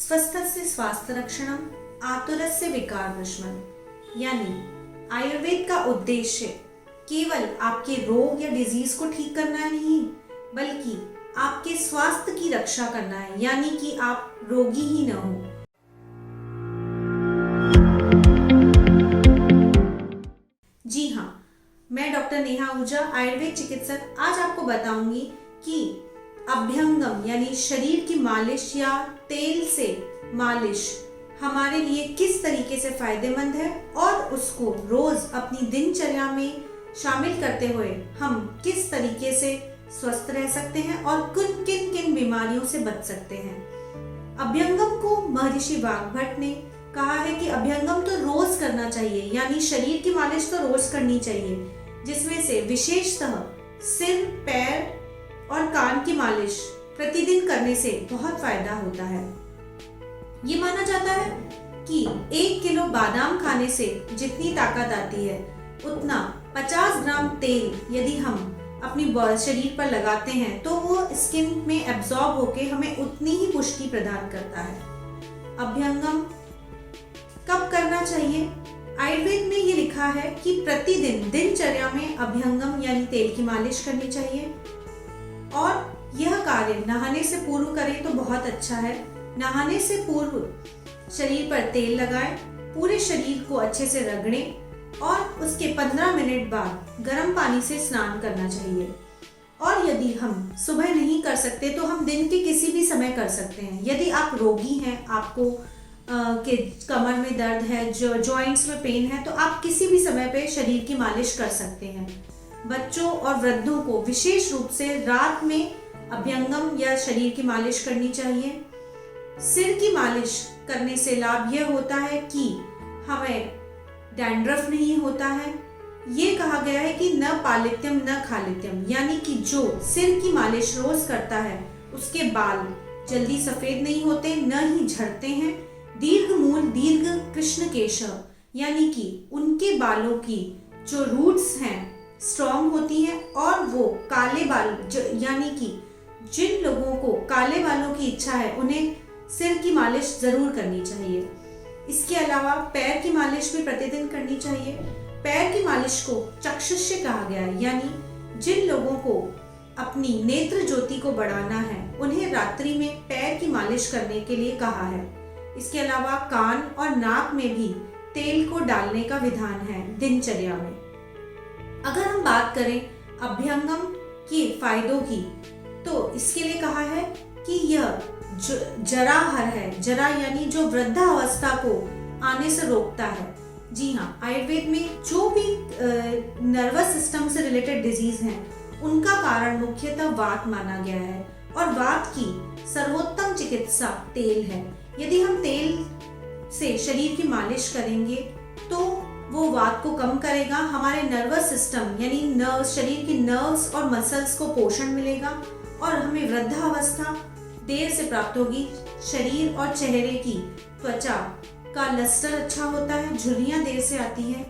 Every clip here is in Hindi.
स्वस्थस्य स्वास्थ्य रक्षणम आतुरस्य विकार विषमम। यानी आयुर्वेद का उद्देश्य केवल आपके रोग या डिजीज को ठीक करना नहीं, बल्कि आपके स्वास्थ्य की रक्षा करना है, यानी कि आप रोगी ही न हो। जी हाँ, मैं डॉक्टर नेहा आहूजा, आयुर्वेद चिकित्सक, आज आपको बताऊंगी कि अभ्यंगम यानी शरीर की मालिश या तेल से मालिश हमारे लिए किस तरीके से फायदेमंद है और उसको रोज अपनी दिनचर्या में शामिल करते हुए हम किस तरीके से स्वस्थ रह सकते हैं और किन किन बीमारियों से बच सकते हैं। अभ्यंगम को महर्षि वाग्भट ने कहा है कि अभ्यंगम तो रोज करना चाहिए, यानी शरीर की मालिश तो रोज करनी चाहिए, जिसमें से विशेषतः सिर, पैर और कान की मालिश प्रतिदिन करने से बहुत फायदा होता है। ये माना जाता है कि 1 किलो बादाम खाने से जितनी ताकत आती है, उतना 50 ग्राम तेल यदि हम अपनी शरीर पर लगाते हैं तो वो स्किन में एब्जॉर्ब होके हमें उतनी ही पुष्टि प्रदान करता है। अभ्यंगम कब करना चाहिए? आयुर्वेद में ये लिखा है कि प्रतिदिन दिनचर्या में अभ्यंगम यानी तेल की मालिश करनी चाहिए, और यह कार्य नहाने से पूर्व करें तो बहुत अच्छा है। नहाने से पूर्व शरीर पर तेल लगाएं, पूरे शरीर को अच्छे से रगड़ें और उसके 15 मिनट बाद गर्म पानी से स्नान करना चाहिए। और यदि हम सुबह नहीं कर सकते तो हम दिन के किसी भी समय कर सकते हैं। यदि आप रोगी हैं, आपको के कमर में दर्द है, जो जॉइंट्स में पेन है, तो आप किसी भी समय पे शरीर की मालिश कर सकते हैं। बच्चों और वृद्धों को विशेष रूप से रात में अभ्यंगम या शरीर की मालिश करनी चाहिए। सिर की मालिश करने से लाभ यह होता है कि हमें डैंड्रफ नहीं होता है। ये कहा गया है कि न पालित्यम न खालित्यम, यानी कि जो सिर की मालिश रोज करता है उसके बाल जल्दी सफेद नहीं होते, न ही झड़ते हैं। दीर्घ मूल दीर्घ कृष्ण केश, यानी कि उनके बालों की जो रूट्स हैं स्ट्रॉन्ग होती हैं, और वो काले बाल यानी कि जिन लोगों को काले बालों की इच्छा है उन्हें सिर की मालिश जरूर करनी चाहिए। इसके अलावा पैर की मालिश भी प्रतिदिन करनी चाहिए। पैर की मालिश को चक्षुष्य कहा गया है, यानी जिन लोगों को अपनी नेत्र ज्योति को बढ़ाना है उन्हें रात्रि में पैर की मालिश करने के लिए कहा है। इसके अलावा कान और नाक में भी तेल को डालने का विधान है दिनचर्या में। अगर हम बात करें अभ्यंगम के फायदों की, तो इसके लिए कहा है कि यह जराहर है। जरा यानी जो वृद्धावस्था को आने से रोकता है। जी हाँ, आयुर्वेद में जो भी नर्वस सिस्टम से रिलेटेड डिजीज हैं उनका कारण मुख्यतः वात माना गया है, और वात की सर्वोत्तम चिकित्सा तेल है। यदि हम तेल से शरीर की मालिश करेंगे तो वो वात को कम करेगा, हमारे नर्वस सिस्टम यानी नर्व्स, शरीर की नर्व्स और मसल्स को पोषण मिलेगा, और हमें वृद्धावस्था देर से प्राप्त होगी। शरीर और चेहरे की त्वचा का लस्टर अच्छा होता है, झुर्रियां देर से आती है।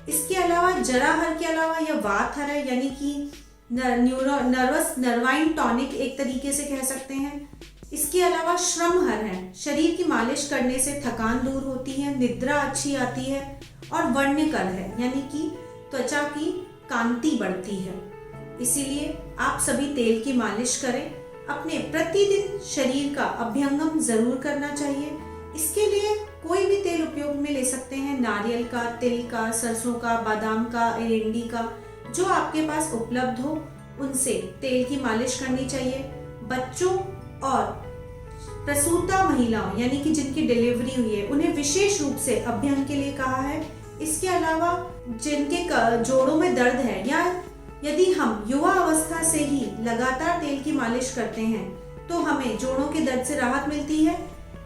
इसके अलावा जराहर के अलावा यह वातहर है, यानी कि नर्वाइन टॉनिक एक तरीके से कह सकते हैं। इसके अलावा श्रमहर है, शरीर की मालिश करने से थकान दूर होती है, निद्रा अच्छी आती है, और वर्ण्यकर है, यानी कि त्वचा की कांति बढ़ती है। इसीलिए आप सभी तेल की मालिश करें। अपने प्रतिदिन शरीर का अभ्यंगम जरूर करना चाहिए। इसके लिए कोई भी तेल उपयोग में ले सकते हैं, नारियल का, तिल का, सरसों का, बादाम का, एरंडी का, जो आपके पास उपलब्ध हो उनसे तेल की मालिश करनी चाहिए। बच्चों और प्रसूता महिलाओं यानी कि जिनकी डिलीवरी हुई है उन्हें विशेष रूप से अभ्यंग के लिए कहा है। इसके अलावा जिनके जोड़ों में दर्द है, या यदि हम युवा अवस्था से ही लगातार तेल की मालिश करते हैं तो हमें जोड़ों के दर्द से राहत मिलती है,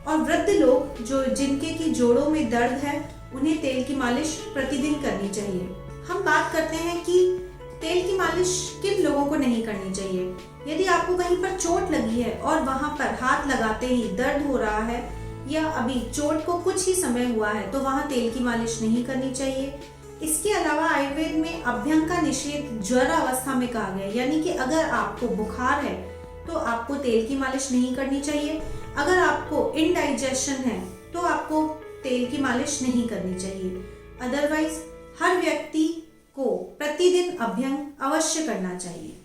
और वृद्ध लोग जो जिनके की जोड़ों में दर्द है उन्हें तेल की मालिश प्रतिदिन करनी चाहिए। हम बात करते हैं कि तेल की मालिश किन लोगों को नहीं करनी चाहिए। यदि आपको कहीं पर चोट लगी है और वहां पर हाथ लगाते ही दर्द हो रहा है, या अभी चोट को कुछ ही समय हुआ है, तो वहां तेल की मालिश नहीं करनी चाहिए। इसके अलावा आयुर्वेद में अभ्यंग का निषेध ज्वर अवस्था में कहा गया है, यानी कि अगर आपको बुखार है तो आपको तेल की मालिश नहीं करनी चाहिए। अगर आपको इनडाइजेशन है तो आपको तेल की मालिश नहीं करनी चाहिए। अदरवाइज हर व्यक्ति को प्रतिदिन अभ्यंग अवश्य करना चाहिए।